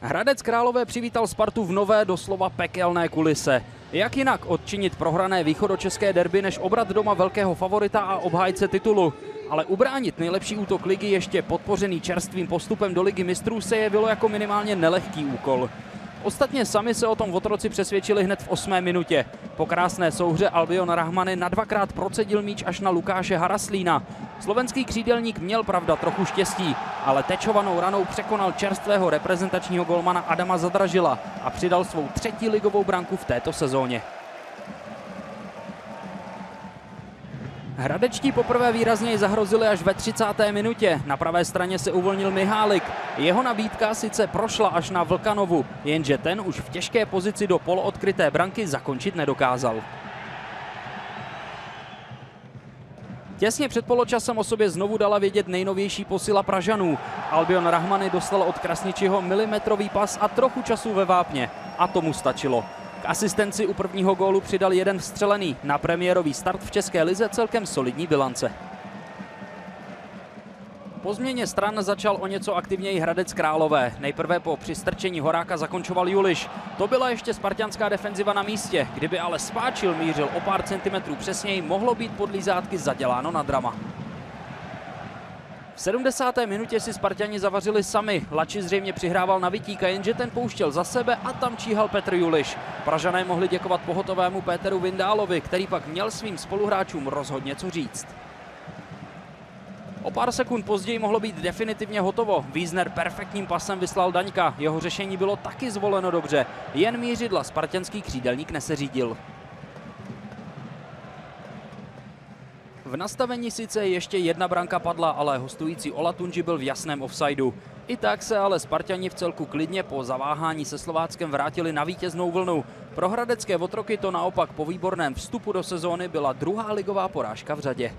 Hradec Králové přivítal Spartu v nové, doslova pekelné kulise. Jak jinak odčinit prohrané východočeské derby než obrat doma velkého favorita a obhájce titulu? Ale ubránit nejlepší útok ligy ještě podpořený čerstvým postupem do ligy mistrů se jevilo jako minimálně nelehký úkol. Ostatně sami se o tom otroci přesvědčili hned v 8. minutě. Po krásné souhře Albion Rahmany na dvakrát procedil míč až na Lukáše Haraslína. Slovenský křídelník měl pravda trochu štěstí, ale tečovanou ranou překonal čerstvého reprezentačního golmana Adama Zadražila a přidal svou 3. ligovou branku v této sezóně. Hradečtí poprvé výrazněji zahrozili až ve 30. minutě. Na pravé straně se uvolnil Mihálik. Jeho nabídka sice prošla až na Vlkanovu, jenže ten už v těžké pozici do poloodkryté branky zakončit nedokázal. Těsně před poločasem o sobě znovu dala vědět nejnovější posila Pražanů. Albion Rahmany dostal od Krasničiho milimetrový pas a trochu času ve vápně. A tomu stačilo. K asistenci u prvního gólu přidal jeden vstřelený. Na premiérový start v české lize celkem solidní bilance. Po změně stran začal o něco aktivněji Hradec Králové. Nejprve po přistrčení Horáka zakončoval Juliš. To byla ještě spartanská defenziva na místě. Kdyby ale Spáčil mířil o pár centimetrů přesněji, mohlo být pod lízátky zaděláno na drama. V 70. minutě si Sparťani zavařili sami. Lači zřejmě přihrával na Vitíka, jenže ten pouštěl za sebe a tam číhal Petr Juliš. Pražané mohli děkovat pohotovému Péteru Vindálovi, který pak měl svým spoluhráčům rozhodně co říct. O pár sekund později mohlo být definitivně hotovo. Wiesner perfektním pasem vyslal Daňka. Jeho řešení bylo taky zvoleno dobře. Jen mířidla spartanský křídelník neseřídil. V nastavení sice ještě jedna branka padla, ale hostující Olatunji byl v jasném offsideu. I tak se ale Sparťani v celku klidně po zaváhání se Slováckem vrátili na vítěznou vlnu. Pro hradecké otroky to naopak po výborném vstupu do sezóny byla druhá ligová porážka v řadě.